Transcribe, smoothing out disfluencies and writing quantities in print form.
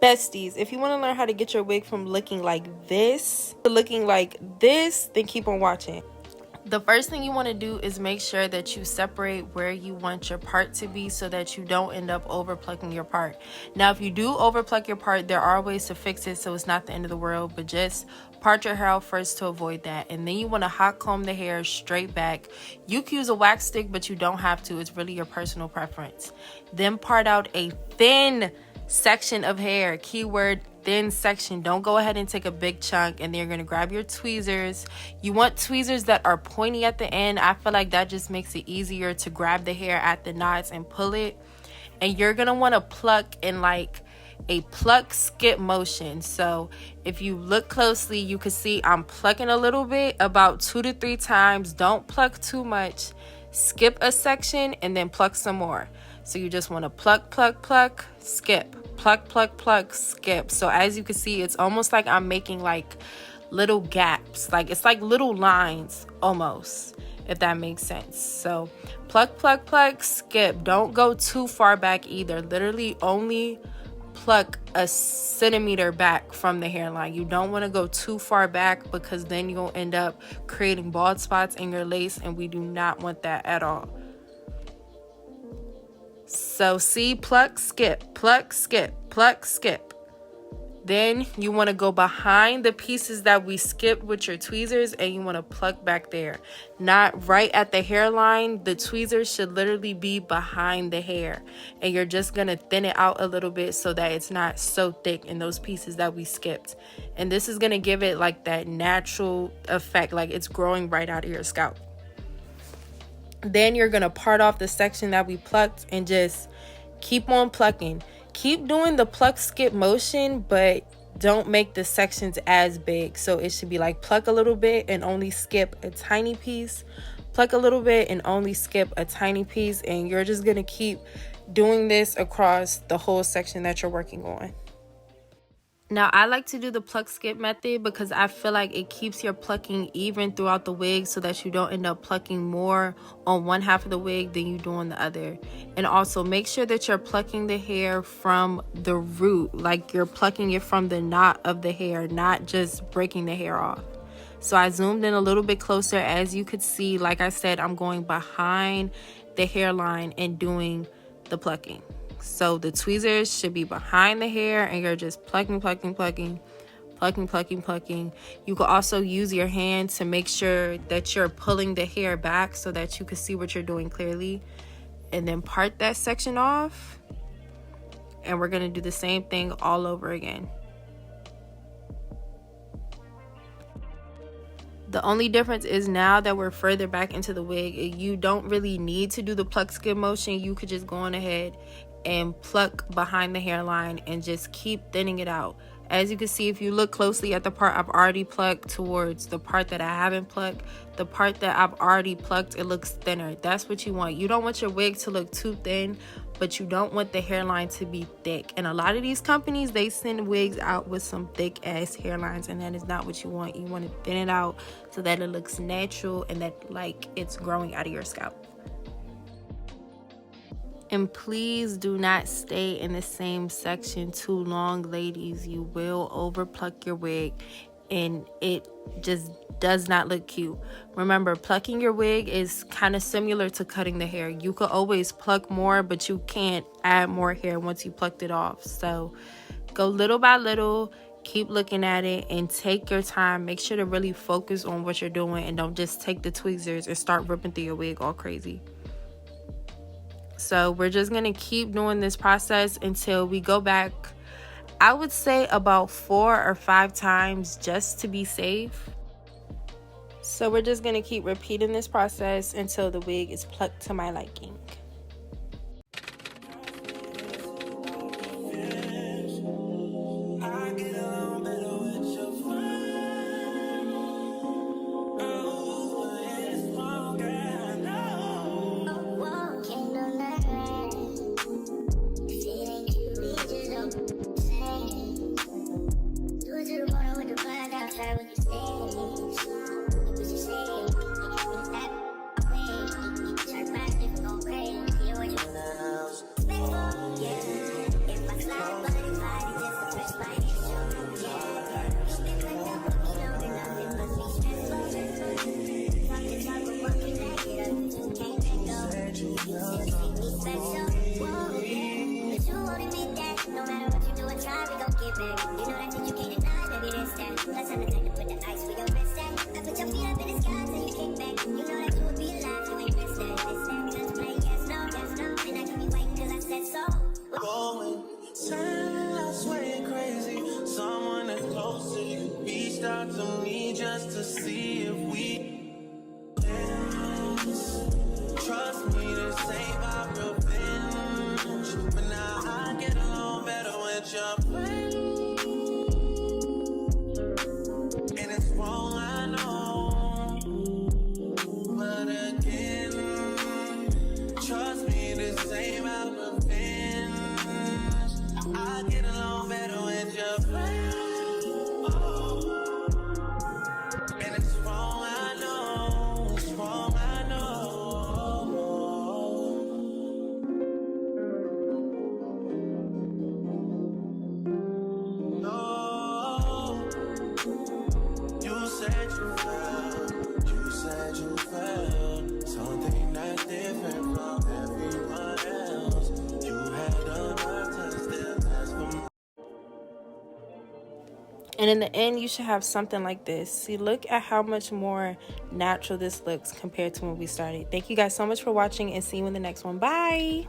Besties, if you want to learn how to get your wig from looking like this to looking like this, then keep on watching. The first thing you want to do is make sure that you separate where you want your part to be so that you don't end up over plucking your part. Now, if you do over pluck your part, there are ways to fix it so it's not the end of the world, but just part your hair out first to avoid that. And then you want to hot comb the hair straight back. You can use a wax stick, but you don't have to. It's really your personal preference. Then part out a thin section of hair. Keyword thin section. Don't go ahead and take a big chunk. And then you're going to grab your tweezers. You want tweezers that are pointy at the end. I feel like that just makes it easier to grab the hair at the knots and pull it. And you're going to want to pluck in like a pluck skip motion. So if you look closely, you can see I'm plucking a little bit, about 2 to 3 times. Don't pluck too much. Skip a section and then pluck some more. So you just want to pluck, pluck, pluck, skip, pluck, pluck, pluck, skip. So as you can see, it's almost like I'm making like little gaps. Like it's like little lines almost, if that makes sense. So pluck, pluck, pluck, skip. Don't go too far back either. Literally only pluck a centimeter back from the hairline. You don't want to go too far back because then you'll end up creating bald spots in your lace, and we do not want that at all. So see, pluck, skip, pluck, skip, pluck, skip. Then you want to go behind the pieces that we skipped with your tweezers, and you want to pluck back there. Not right at the hairline. The tweezers should literally be behind the hair. And you're just going to thin it out a little bit so that it's not so thick in those pieces that we skipped. And this is going to give it like that natural effect, like it's growing right out of your scalp. Then you're going to part off the section that we plucked and just keep on plucking. Keep doing the pluck skip motion, but don't make the sections as big. So it should be like pluck a little bit and only skip a tiny piece. Pluck a little bit and only skip a tiny piece. And you're just going to keep doing this across the whole section that you're working on. Now, I like to do the pluck skip method because I feel like it keeps your plucking even throughout the wig so that you don't end up plucking more on one half of the wig than you do on the other. And also make sure that you're plucking the hair from the root, like you're plucking it from the knot of the hair, not just breaking the hair off. So I zoomed in a little bit closer. As you could see, like I said, I'm going behind the hairline and doing the plucking. So the tweezers should be behind the hair and you're just plucking, plucking, plucking, plucking, plucking, plucking. You can also use your hand to make sure that you're pulling the hair back so that you can see what you're doing clearly. And then part that section off. And we're going to do the same thing all over again. The only difference is now that we're further back into the wig, you don't really need to do the pluck skip motion. You could just go on ahead and pluck behind the hairline and just keep thinning it out. As you can see, if you look closely at the part I've already plucked towards the part that I haven't plucked, the part that I've already plucked, it looks thinner. That's what you want. You don't want your wig to look too thin, but you don't want the hairline to be thick. And a lot of these companies, they send wigs out with some thick ass hairlines, and that is not what you want. You want to thin it out so that it looks natural and that like it's growing out of your scalp. And please do not stay in the same section too long, ladies. You will over pluck your wig and it just does not look cute. Remember, plucking your wig is kind of similar to cutting the hair. You could always pluck more, but you can't add more hair once you plucked it off. So go little by little, keep looking at it and take your time. Make sure to really focus on what you're doing and don't just take the tweezers and start ripping through your wig all crazy. So we're just going to keep doing this process until we go back, I would say about 4 or 5 times just to be safe. So we're just going to keep repeating this process until the wig is plucked to my liking. Crazy. And in the end, you should have something like this. See, look at how much more natural this looks compared to when we started. Thank you guys so much for watching, and see you in the next one. Bye.